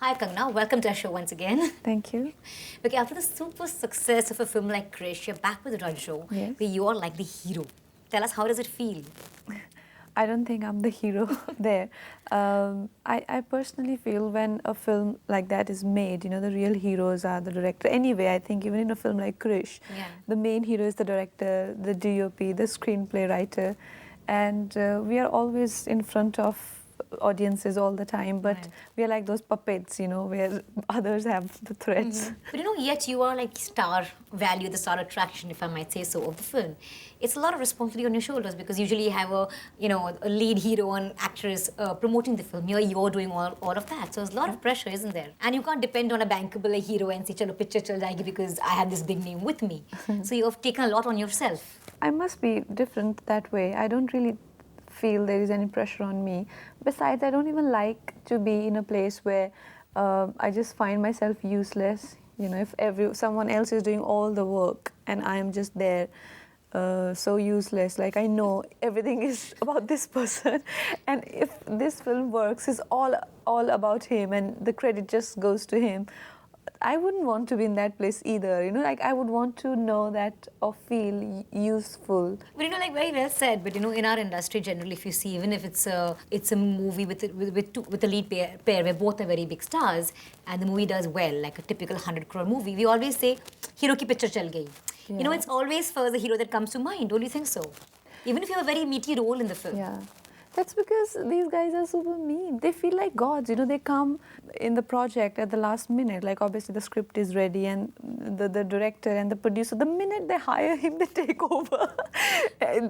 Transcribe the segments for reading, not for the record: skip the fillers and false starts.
Hi Kangna, welcome to our show once again. Thank you. Okay, after the super success of a film like Krrish, you're back with Rajjo, Yes. where you're like the hero. Tell us, how does it feel? I don't think I'm the hero there. I personally feel when a film like that is made, the real heroes are the director. Anyway, I think even in a film like Krish, Yeah. the main hero is the director, the DOP, the screenplay writer. And we are always in front of audiences all the time, but Right. we are like those puppets, where others have the threads. But yet you are like star value, the star attraction, if I might say so, of the film. It's a lot of responsibility on your shoulders because usually you have a lead hero and actress promoting the film. You're doing all of that. So there's a lot of pressure, isn't there? And you can't depend on a bankable hero and say, chalo, picture chal jayegi because I have this big name with me. So you've taken a lot on yourself. I must be different that way. I don't really feel there is any pressure on me. Besides, I don't even like to be in a place where I just find myself useless. If someone else is doing all the work and I am just there, so useless. Like I know everything is about this person, and if this film works, it's all about him, and the credit just goes to him. I wouldn't want to be in that place either. Like I would want to know that or feel useful. But like very well said. But in our industry generally, if you see, even if it's a movie with a lead pair where both are very big stars, and the movie does well, like a typical 100 crore movie, we always say, hero ki picture chal gayi. Yeah. It's always first the hero that comes to mind. Don't you think so? Even if you have a very meaty role in the film. Yeah. That's because these guys are super mean. They feel like gods. They come in the project at the last minute. Like obviously the script is ready and the director and the producer, the minute they hire him, they take over.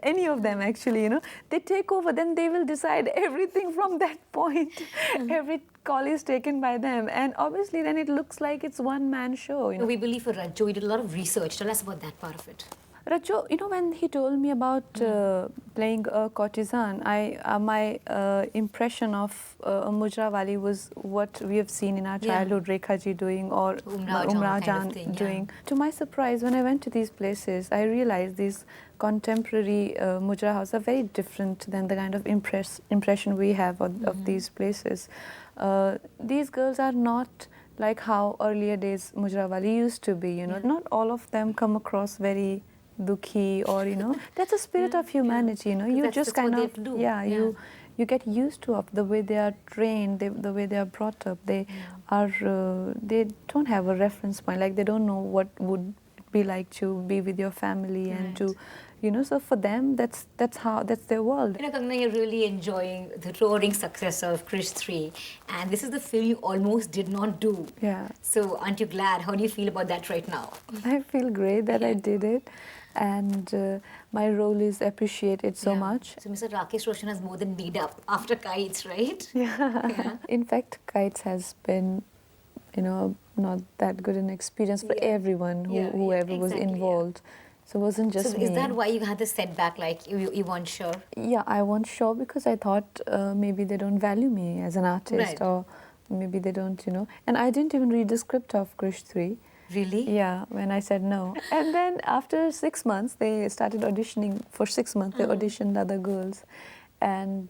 Any of them actually, they take over. Then they will decide everything from that point. Every call is taken by them. And obviously then it looks like it's one-man show. We believe for Rajjo, we did a lot of research. Tell us about that part of it. Rajjo, when he told me about playing a courtesan, my impression of a Mujra Wali was what we have seen in our childhood, Rekha ji doing or Umrao Jan doing. To my surprise, when I went to these places, I realized these contemporary Mujra houses are very different than the kind of impression we have of these places. These girls are not like how earlier days Mujra Wali used to be, Not all of them come across very dukhi or that's a spirit of humanity. You just kind of you get used to of the way they are trained, the way they are brought up. They are they don't have a reference point, like they don't know what would it be like to be with your family and to so for them that's their world. Kangna, you're really enjoying the roaring success of Krish 3, and this is the film you almost did not do. Yeah. So aren't you glad? How do you feel about that right now? I feel great that I did it, and my role is appreciated so much. So Mr. Hrithik Roshan has more than made up after Kites, right? Yeah. In fact, Kites has been, not that good an experience for everyone whoever was involved. So it wasn't just me. Is that why you had this setback, like you weren't sure? Yeah, I wasn't sure because I thought maybe they don't value me as an artist, or maybe they don't, And I didn't even read the script of Krish 3. Really? Yeah, when I said no. And then after 6 months, they started auditioning. For 6 months, they auditioned other girls. And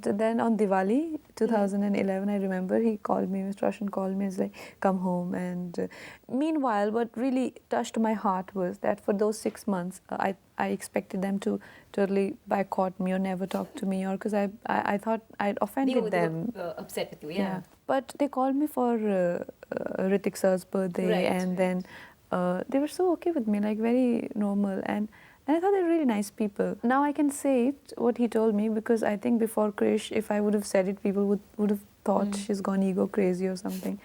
then on Diwali 2011, I remember he called me, Mr. Roshan called me, he's like, come home. And meanwhile, what really touched my heart was that for those 6 months, I expected them to totally boycott me or never talk to me, or because I thought I'd offended them. They were upset with you, Yeah. But they called me for Hrithik sir's birthday, and then they were so okay with me, like very normal. And I thought they were really nice people. Now I can say it, what he told me, because I think before Krish, if I would have said it, people would have thought she's gone ego crazy or something.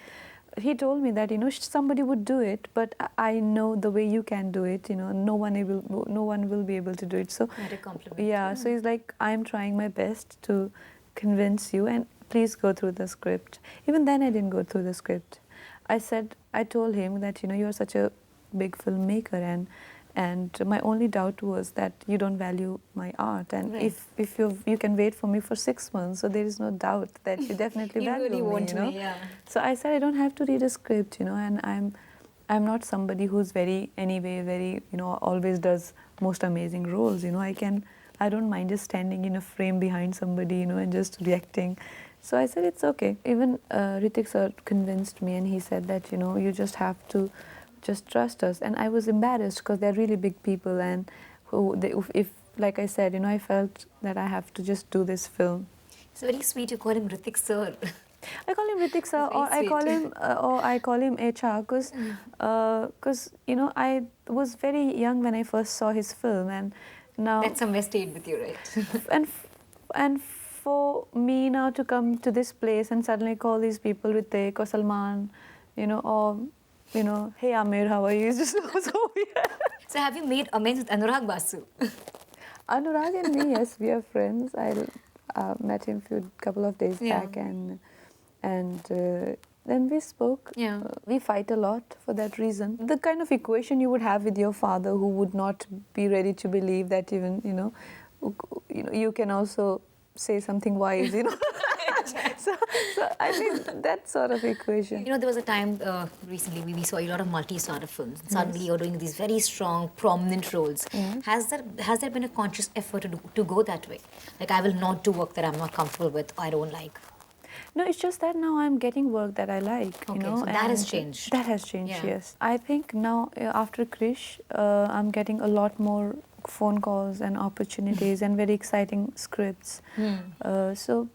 He told me that, somebody would do it, but I know the way you can do it, no one will be able to do it. So, not a compliment. Yeah, so he's like, I'm trying my best to convince you, and please go through the script. Even then I didn't go through the script. I told him that, you're such a big filmmaker, and my only doubt was that you don't value my art, and if you can wait for me for 6 months, so there is no doubt that you definitely you value really me. Want me, yeah. So I said I don't have to read a script, and I'm not somebody who's very always does most amazing roles. I don't mind just standing in a frame behind somebody, and just reacting. So I said, it's okay. Even Hrithik sir convinced me, and he said that, you know, you just have to just trust us. And I was embarrassed because they're really big people, and who they, if, like I said, you know, I felt that I have to just do this film. It's very sweet you call him Hrithik sir. I call him Hrithik sir, That's very sweet. or I call him HR, because you know, I was very young when I first saw his film, and now That somewhere stayed with you, right? and and for me now to come to this place and suddenly call these people Hrithik or Salman, you know, or you know, hey Amir, how are you? It's just so weird. So have you made amends with Anurag Basu? Anurag and me, yes, we are friends. I met him couple of days Yeah. back, and then we spoke. Yeah. We fight a lot for that reason. The kind of equation you would have with your father, who would not be ready to believe that even you can also say something wise, you know. so I think that sort of equation. You know, there was a time recently we saw a lot of multi-starter films. Suddenly you're doing these very strong, prominent roles. Yeah. Has there been a conscious effort to go that way? Like, I will not do work that I'm not comfortable with, or I don't like. No, it's just that now I'm getting work that I like, Okay, you know. so that has and changed. That has changed, Yeah. yes. I think now, after Krrish, I'm getting a lot more phone calls and opportunities and very exciting scripts. So,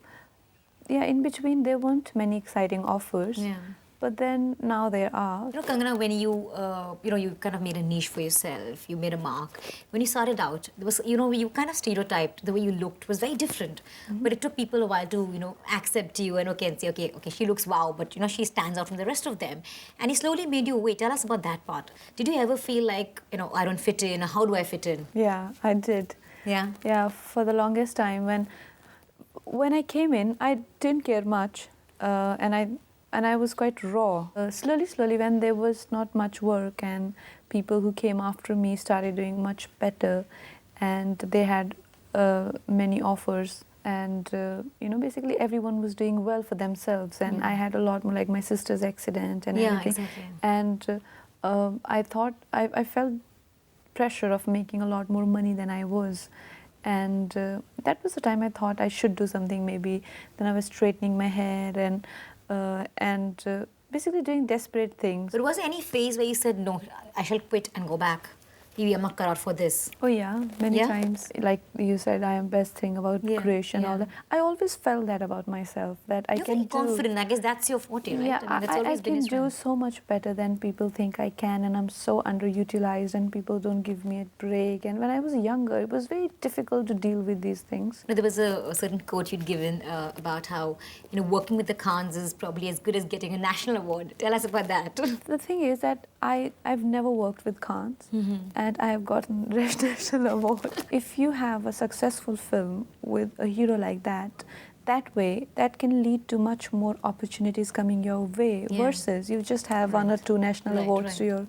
yeah, in between there weren't many exciting offers. Yeah. But then now there are. You know, Kangna, when you kind of made a niche for yourself, you made a mark. When you started out, there was, you kind of stereotyped. The way you looked was very different. But it took people a while to, accept you and say, okay, she looks wow, but she stands out from the rest of them. And he slowly made you wait. Tell us about that part. Did you ever feel like, I don't fit in? Or how do I fit in? Yeah, I did. Yeah. Yeah, for the longest time when I came in, I didn't care much, and I was quite raw. Slowly, when there was not much work and people who came after me started doing much better, and they had many offers, and basically everyone was doing well for themselves, and I had a lot more, like my sister's accident and Yeah, everything. exactly. And I thought I felt pressure of making a lot more money than I was. And that was the time I thought I should do something maybe. Then I was straightening my hair and basically doing desperate things. But was there any phase where you said, no, I shall quit and go back? Maybe I'm not cut out for this. Oh yeah, many Yeah? times. Like you said, I am best thing about Yeah, Krrish and yeah. all that. I always felt that about myself, that I You're can very do. confident. I guess that's your forte, right? Yeah, I mean, that's I always been can your do strength. so much better than people think I can, and I'm so underutilized, and people don't give me a break. And when I was younger, it was very difficult to deal with these things. There was a certain quote you'd given about how, working with the Khans is probably as good as getting a national award. Tell us about that. The thing is that I've never worked with Khans, and I have gotten national award. If you have a successful film with a hero like that, that way, that can lead to much more opportunities coming your way, Yeah. versus you just have one or two national Right, awards right. to your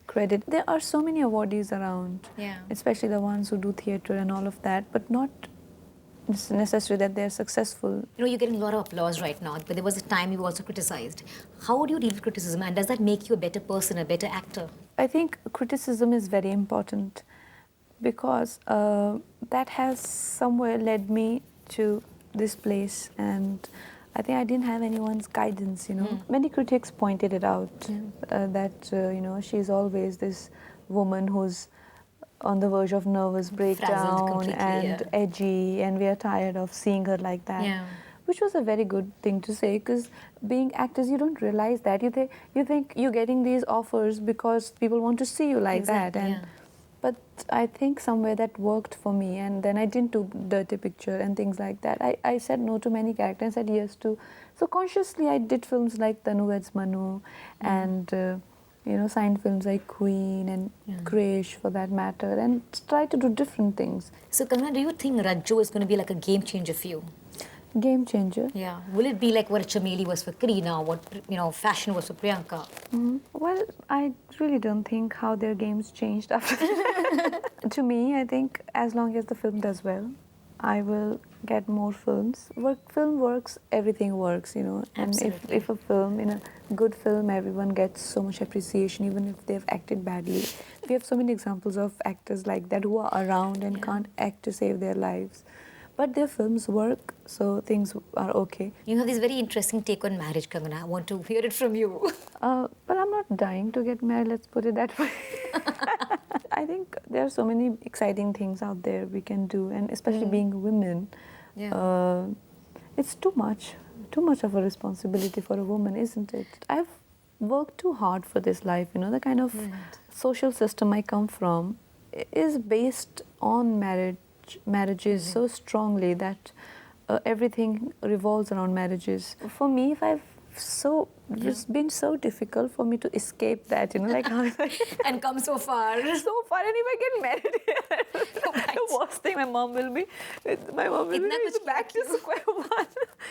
credit. There are so many awardees around, Yeah. especially the ones who do theatre and all of that, but not necessary that they're successful. You're getting a lot of applause right now, but there was a time you were also criticized. How would you deal with criticism, and does that make you a better person, a better actor? I think criticism is very important, because that has somewhere led me to this place, and I think I didn't have anyone's guidance, Many critics pointed it out, that she's always this woman who's on the verge of nervous Frazzled breakdown completely, and yeah. edgy, and we are tired of seeing her like that. Yeah. Which was a very good thing to say, because being actors, you don't realize that. You think you're getting these offers because people want to see you like Exactly, that. yeah. But I think somewhere that worked for me, and then I didn't do dirty picture and things like that. I said no to many characters and said yes to. So consciously I did films like Tanu Weds Manu, and signed films like Queen and Krrish, for that matter, and try to do different things. So, Kangna, do you think Rajjo is going to be like a game changer for you? Game changer. Yeah. Will it be like what Chameli was for Kareena, what fashion was for Priyanka? Well, I really don't think how their games changed after. To me, I think as long as the film does well, I will get more films. Film works, everything works, And Absolutely. if a film, in a good film, everyone gets so much appreciation, even if they've acted badly. We have so many examples of actors like that who are around and can't act to save their lives. but their films work, so things are okay. You have this very interesting take on marriage, Kangna. I want to hear it from you. But I'm not dying to get married, let's put it that way. I think there are so many exciting things out there we can do, and especially being women, it's too much of a responsibility for a woman, isn't it? I've worked too hard for this life, you know, the kind of social system I come from is based on marriages so strongly that everything revolves around marriages. For me, if I've it's been so difficult for me to escape that, you know, like how And come so far. so far, and if I get married, the worst thing my mom will be back to square one.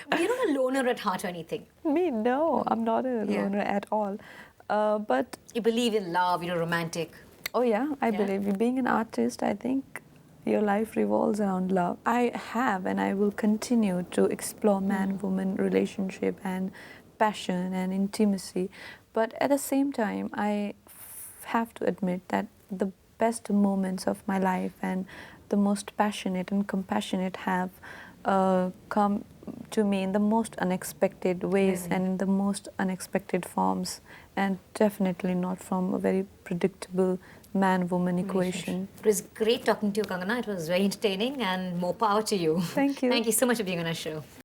But you're not a loner at heart or anything. Me, no, I'm not a loner at all. But You believe in love, you're romantic. oh yeah, I believe being an artist, I think your life revolves around love. I have and I will continue to explore man-woman relationship and passion and intimacy. But at the same time, I have to admit that the best moments of my life and the most passionate and compassionate have come to me in the most unexpected ways and in the most unexpected forms, and definitely not from a very predictable man-woman equation. It was great talking to you, Kangna. It was very entertaining, and more power to you. Thank you. Thank you so much for being on our show.